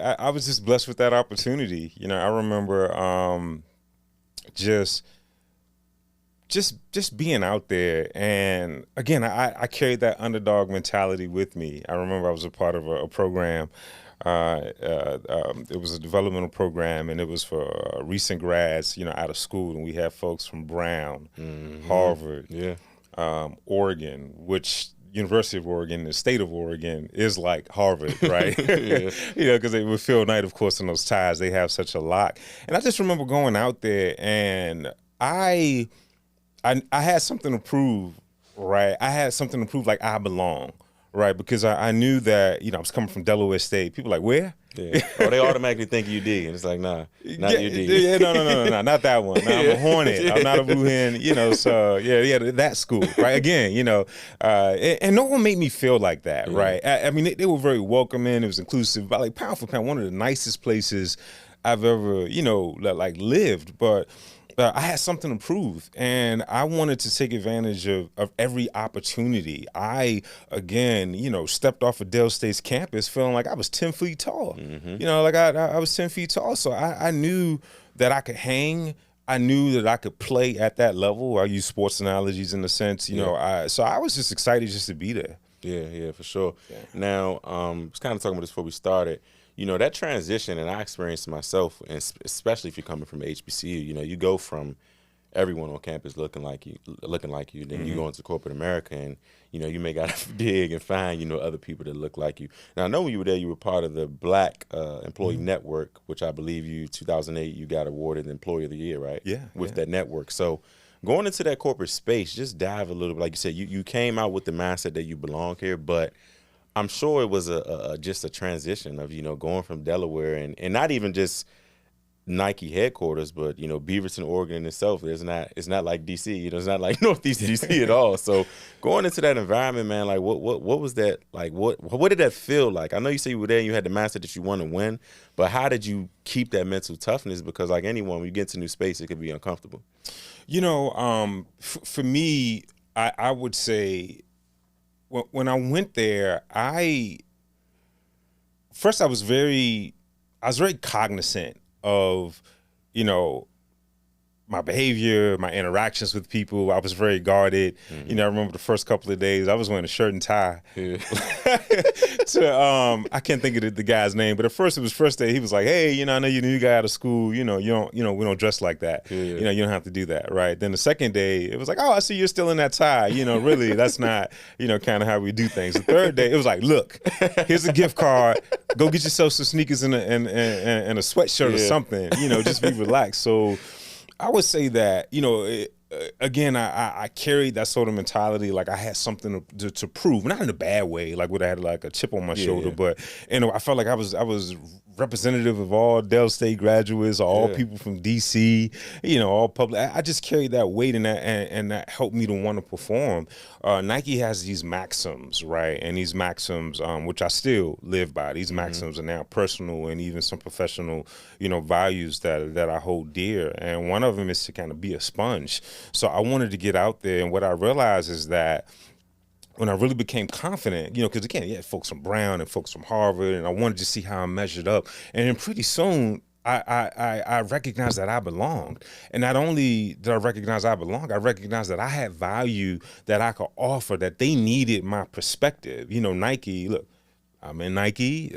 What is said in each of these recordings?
I was just blessed with that opportunity. I remember just just being out there, and again, I carried that underdog mentality with me. I remember I was a part of a program. It was a developmental program, and it was for recent grads, out of school, and we had folks from Brown, Harvard, Yeah. Oregon, which University of Oregon, the state of Oregon, is like Harvard, right? Yeah. Because they with Phil Knight, of course, in those ties, they have such a lock. And I just remember going out there, and I had something to prove, right? I had something to prove, like I belong, right? Because I knew that, I was coming from Delaware State. People like, where? Yeah. Or they automatically think you D, and it's like, nah, not you D. Yeah, no, not that one. No, I'm a Hornet. I'm not a Blue Hen, so yeah, that school, right? Again, and no one made me feel like that, right? I mean, they were very welcoming. It was inclusive, but like pound for pound, one of the nicest places I've ever, like lived, but I had something to prove, and I wanted to take advantage of every opportunity. I, again, stepped off of Dell State's campus feeling like I was 10 feet tall. Like I was 10 feet tall, so I knew that I could hang. I knew that I could play at that level. I use sports analogies in a sense, so I was just excited just to be there. Yeah, for sure. Yeah. Now, I was kind of talking about this before we started. That transition, and I experienced it myself, and especially if you're coming from HBCU, you go from everyone on campus looking like you, then you go into corporate America, and you may got to dig and find other people that look like you. Now, I know when you were there, you were part of the Black Employee Network, which I believe 2008, you got awarded Employee of the Year, right? Yeah. With that network. So going into that corporate space, just dive a little bit. Like you said, you came out with the mindset that you belong here, but I'm sure it was just a transition of, going from Delaware and not even just Nike headquarters, but, Beaverton, Oregon in itself, it's not like DC, it's not like Northeast DC at all. So going into that environment, man, like what was that like? What did that feel like? I know you said you were there and you had the mindset that you want to win, but how did you keep that mental toughness? Because like anyone, when you get into a new space, it could be uncomfortable. For me, I would say, when I went there, I was very cognizant of, my behavior, my interactions with people. I was very guarded. I remember the first couple of days I was wearing a shirt and tie. Yeah. I can't think of the guy's name, but at first it was first day. He was like, "Hey, I know you're the new guy out of school. We don't dress like that. Yeah. You don't have to do that, right?" Then the second day it was like, "Oh, I see you're still in that tie. Really, that's not, kind of how we do things." The third day it was like, "Look, here's a gift card. Go get yourself some sneakers and a sweatshirt or something. Just be relaxed." So I would say that, again, I carried that sort of mentality, like I had something to prove, not in a bad way, like would I had like a chip on my shoulder, but I felt like I was representative of all Dell State graduates, all people from DC, all public. I just carried that weight, and that helped me to want to perform. Nike has these maxims, right? And these maxims, which I still live by. These maxims are now personal and even some professional, values that I hold dear. And one of them is to kind of be a sponge. So I wanted to get out there, and what I realized is that when I really became confident, because again, you had folks from Brown and folks from Harvard, and I wanted to see how I measured up. And then pretty soon, I recognized that I belonged. And not only did I recognize I belonged, I recognized that I had value that I could offer, that they needed my perspective. Nike, look, I'm in Nike.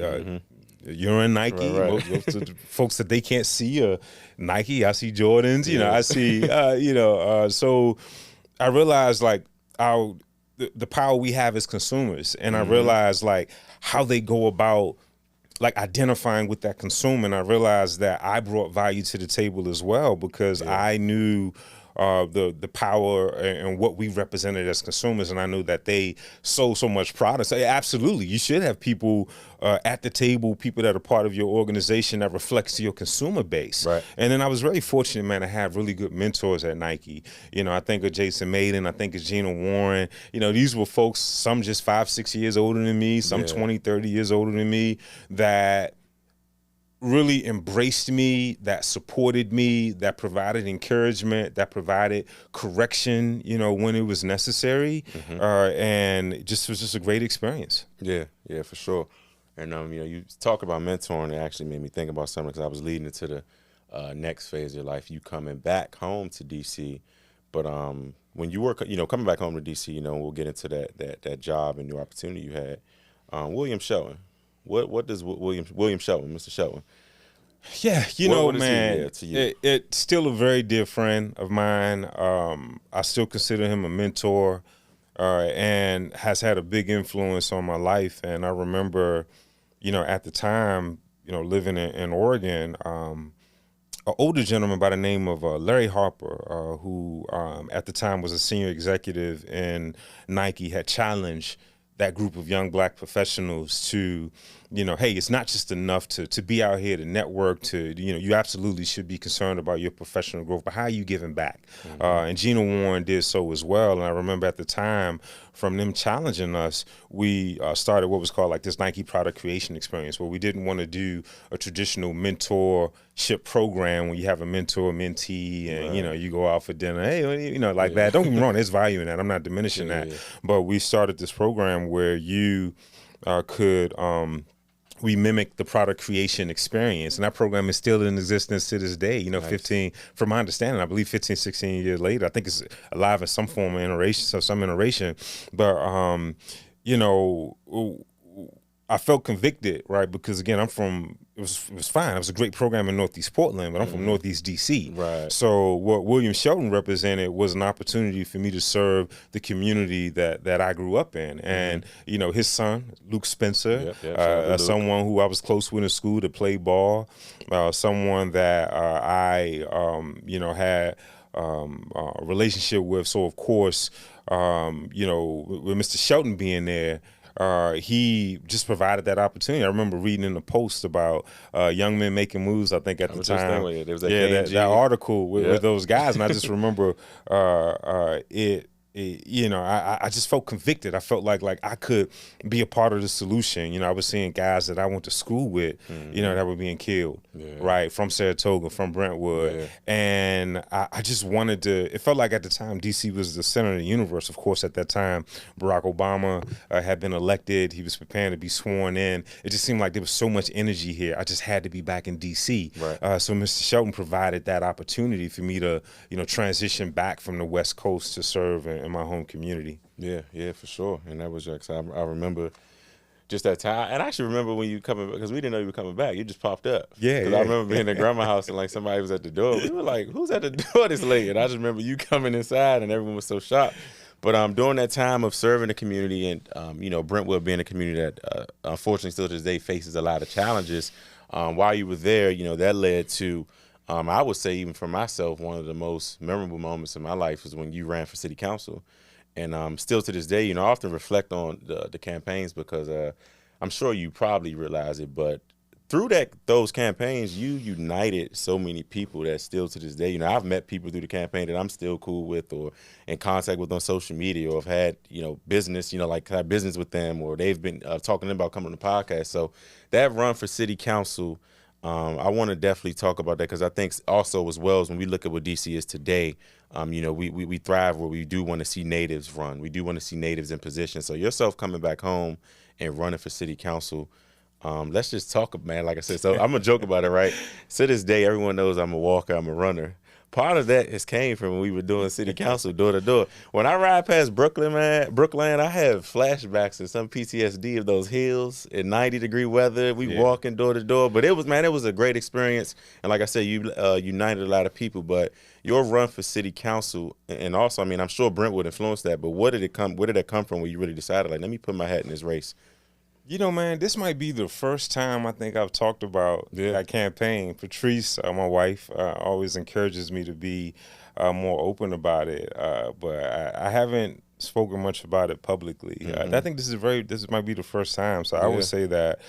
You're in Nike. Right. Most of the folks that they can't see Nike. I see Jordans. I see. So I realized like the power we have as consumers, and I realized like how they go about like identifying with that consumer, and I realized that I brought value to the table as well, because I knew the power and what we represented as consumers, and I knew that they sold so much product. So absolutely, you should have people at the table, people that are part of your organization that reflects your consumer base. Right. And then I was very fortunate, man, to have really good mentors at Nike. I think of Jason Maiden, I think of Gina Warren. These were folks, some just 5-6 years older than me, some 20-30 years older than me, that really embraced me, that supported me, that provided encouragement, that provided correction, when it was necessary. And it just was just a great experience. Yeah, for sure. And you talk about mentoring. It actually made me think about something because I was leading into the next phase of your life. You coming back home to DC, but when you were coming back home to DC, we'll get into that job and new opportunity you had. William Shelton. What does William Shelton, Mr. Shelton? Yeah, What is he, man, to you? it's still a very dear friend of mine. I still consider him a mentor, and has had a big influence on my life. And I remember, at the time, living in Oregon, an older gentleman by the name of Larry Harper, who at the time was a senior executive in Nike, had challenged that group of young black professionals to, hey, it's not just enough to be out here to network, to, you absolutely should be concerned about your professional growth, but how are you giving back? And Gina Warren did so as well. And I remember at the time, from them challenging us, we started what was called like this Nike product creation experience, where we didn't want to do a traditional mentorship program when you have a mentor, mentee, and you go out for dinner, hey, like that. Don't get me wrong, there's value in that. I'm not diminishing that. But we started this program where you could we mimic the product creation experience. And that program is still in existence to this day, nice. 15, from my understanding, I believe 15, 16 years later, I think it's alive in some form of iteration, so some iteration. But, I felt convicted, right? Because again, it was fine. It was a great program in Northeast Portland, but I'm from Northeast DC. Right. So what William Shelton represented was an opportunity for me to serve the community that I grew up in. And, his son, Luke Spencer, someone who I was close with in school to play ball, someone that I, had a relationship with. So of course, with Mr. Shelton being there, he just provided that opportunity. I remember reading in the Post about young men making moves. I think at the time, there was that article with those guys, and I just remember I just felt convicted. I felt like I could be a part of the solution. I was seeing guys that I went to school with, that were being killed, right, from Saratoga, from Brentwood. And I just wanted to, it felt like at the time DC was the center of the universe. Of course, at that time, Barack Obama had been elected. He was preparing to be sworn in. It just seemed like there was so much energy here. I just had to be back in DC. Right. So Mr. Shelton provided that opportunity for me to, transition back from the West Coast to serve in my home community. Yeah, for sure. And that was I remember just that time. And I actually remember when you coming, because we didn't know you were coming back. You just popped up. Yeah. I remember being in grandma's house and like somebody was at the door. We were like, who's at the door this late? And I just remember you coming inside and everyone was so shocked. But during that time of serving the community and, Brentwood being a community that unfortunately still to this day faces a lot of challenges, while you were there, that led to, I would say even for myself, one of the most memorable moments in my life was when you ran for city council. And still to this day, I often reflect on the campaigns because I'm sure you probably realize it, but through those campaigns, you united so many people that still to this day, I've met people through the campaign that I'm still cool with or in contact with on social media, or have had, business, like had business with them, or they've been talking about coming on the podcast. So that run for city council, I want to definitely talk about that because I think also as well as when we look at what DC is today, we thrive where we do want to see natives run. We do want to see natives in position. So yourself coming back home and running for city council, let's just talk, man. Like I said, so I'm going to joke about it, right? To this day, everyone knows I'm a walker, I'm a runner. Part of that has came from when we were doing city council door to door. When I ride past Brooklyn, I have flashbacks and some PTSD of those hills in 90-degree weather. We walking door to door, but it was a great experience. And like I said, you united a lot of people. But your run for city council, and also, I'm sure Brentwood influenced that. But where did that come from? Where you really decided, like, let me put my hat in this race? Man, this might be the first time I think I've talked about that campaign. Patrice, my wife, always encourages me to be more open about it, but I haven't spoken much about it publicly. I think this might be the first time. So I would say that,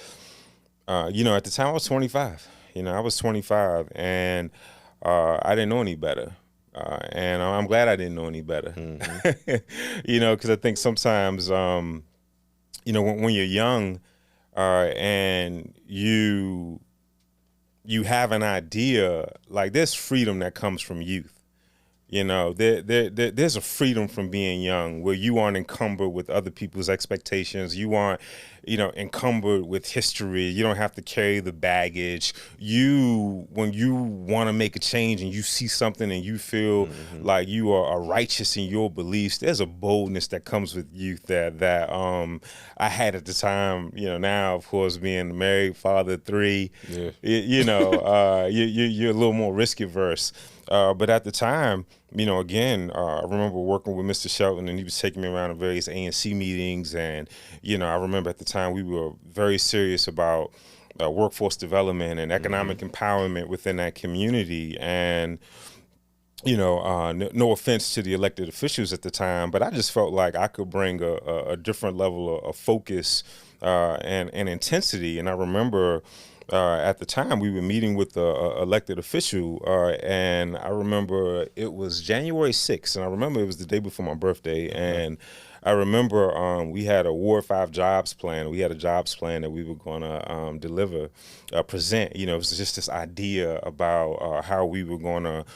at the time I was 25. I was 25, and I didn't know any better. And I'm glad I didn't know any better. Because I think sometimes, when you're young and you have an idea, like there's freedom that comes from youth. There's a freedom from being young where you aren't encumbered with other people's expectations. You aren't, encumbered with history. You don't have to carry the baggage. When you want to make a change and you see something and you feel like you are righteous in your beliefs, there's a boldness that comes with youth that I had at the time. Now of course being a married father of 3, you're a little more risk averse. But at the time, again, I remember working with Mr. Shelton, and he was taking me around to various ANC meetings. And, I remember at the time we were very serious about workforce development and economic empowerment within that community. And, no offense to the elected officials at the time, but I just felt like I could bring a different level of focus and intensity. And I remember at the time we were meeting with the elected official, and I remember it was January 6th, and I remember it was the day before my birthday, and I remember we had a Ward 5 jobs plan. We had a jobs plan that we were going to present. It was just this idea about how we were going to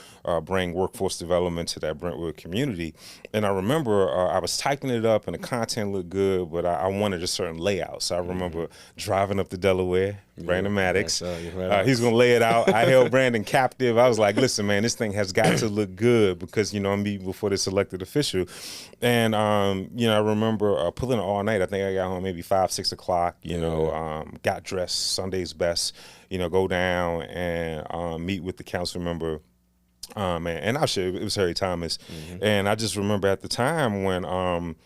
bring workforce development to that Brentwood community. And I remember I was typing it up, and the content looked good, but I wanted a certain layout. So I remember driving up to Delaware, Brandon Maddox. He's going to lay it out. I held Brandon captive. I was like, listen, man, this thing has got to look good because, I'm meeting before this elected official. And, I remember pulling it all night. I think I got home maybe 5, 6 o'clock, got dressed, Sunday's best, go down and meet with the council member. And I'll share, it was Harry Thomas. And I just remember at the time when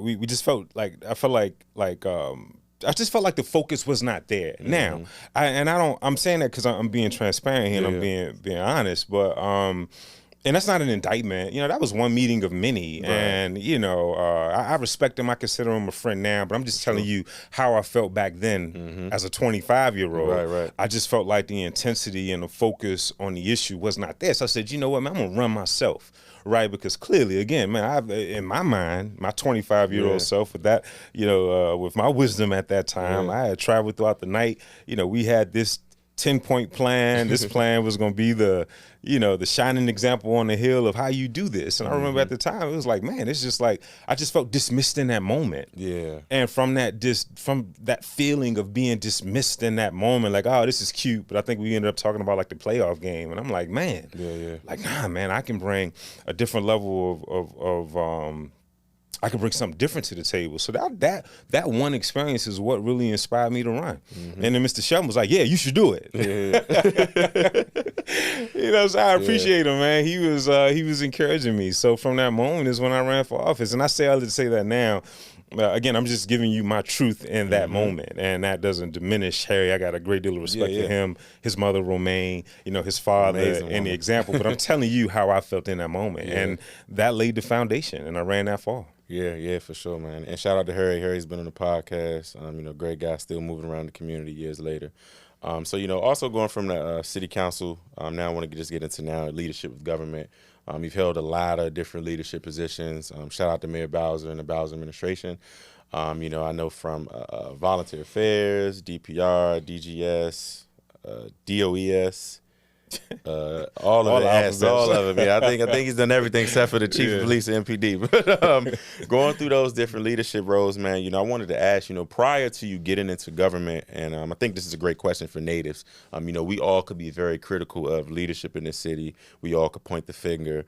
we just felt like, I just felt like the focus was not there. Now, I'm saying that because I'm being transparent here and I'm being honest, but and that's not an indictment. That was one meeting of many. Right. And, I respect him. I consider him a friend now, but I'm just telling you how I felt back then as a 25-year-old. Right. I just felt like the intensity and the focus on the issue was not there. So I said, you know what, man, I'm going to run myself. Right, because clearly, again, man, in my mind, my 25-year-old self, with that, with my wisdom at that time, I had traveled throughout the night. We had this 10-point plan. This plan was going to be the shining example on the hill of how you do this. And I remember at the time, it was like, man, it's just like, I just felt dismissed in that moment. Yeah. And from that feeling of being dismissed in that moment, like, oh, this is cute. But I think we ended up talking about like the playoff game. And I'm like, man, like, nah, man, I can bring a different level of I could bring something different to the table. So that one experience is what really inspired me to run. And then Mr. Shelton was like, yeah, you should do it. So I appreciate him, man. He was encouraging me. So from that moment is when I ran for office. And I say all to say that now. Again, I'm just giving you my truth in that moment, and that doesn't diminish Harry. I got a great deal of respect for him, his mother Romaine, his father, and the example. But I'm telling you how I felt in that moment, and that laid the foundation, and I ran that far. Yeah, for sure, man. And shout out to Harry. Harry's been on the podcast. Great guy, still moving around the community years later. So also going from the city council, now I want to just get into now leadership of government. You've held a lot of different leadership positions. Shout out to Mayor Bowser and the Bowser administration. I know from volunteer affairs, DPR, DGS, DOES, all of them. Yeah, I think he's done everything except for the chief of police and MPD. But going through those different leadership roles, man, I wanted to ask, prior to you getting into government, and I think this is a great question for natives. We all could be very critical of leadership in this city. We all could point the finger.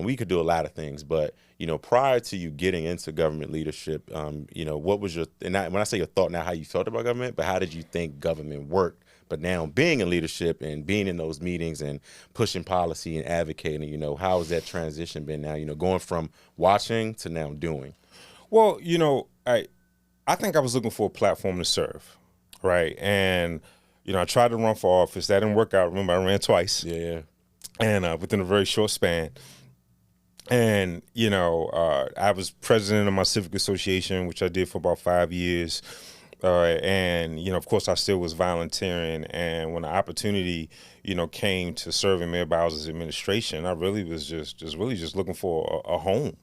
We could do a lot of things, but prior to you getting into government leadership, what was your, and when I say your thought now, how you felt about government, but how did you think government worked? But now being in leadership and being in those meetings and pushing policy and advocating, how has that transition been now, going from watching to now doing? Well, I think I was looking for a platform to serve, right? And, I tried to run for office. That didn't work out. Remember, I ran twice. Yeah. And within a very short span. And, I was president of my civic association, which I did for about 5 years. And, of course, I still was volunteering. And when the opportunity, came to serve in Mayor Bowser's administration, I really was just looking for a home,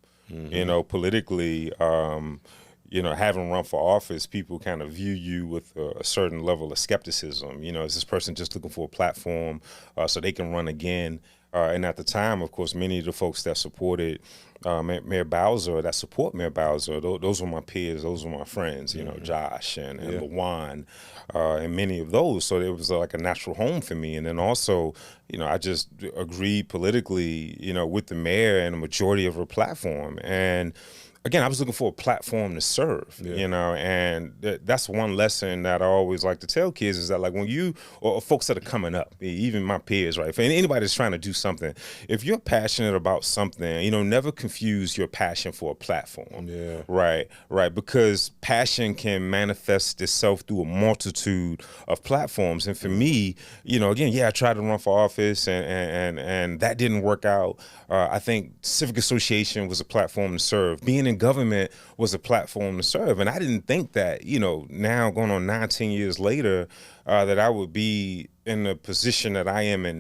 politically. Having run for office, people kind of view you with a certain level of skepticism. Is this person just looking for a platform so they can run again? And at the time, of course, many of the folks that supported Mayor Bowser, that support Mayor Bowser, those were my peers, those were my friends, you know, Josh and LaJuan, and many of those. So it was like a natural home for me. And then also, you know, I just agreed politically, you know, with the mayor and the majority of her platform. And again, I was looking for a platform to serve, you know, and that's one lesson that I always like to tell kids is that, like, when you, or folks that are coming up, even my peers, right, for anybody that's trying to do something, if you're passionate about something, you know, never confuse your passion for a platform. Right, because passion can manifest itself through a multitude of platforms. And for me, you know, again, I tried to run for office and that didn't work out. I think civic association was a platform to serve. Being in government was a platform to serve. And I didn't think that, you know, now going on 19 years later, that I would be in the position that I am in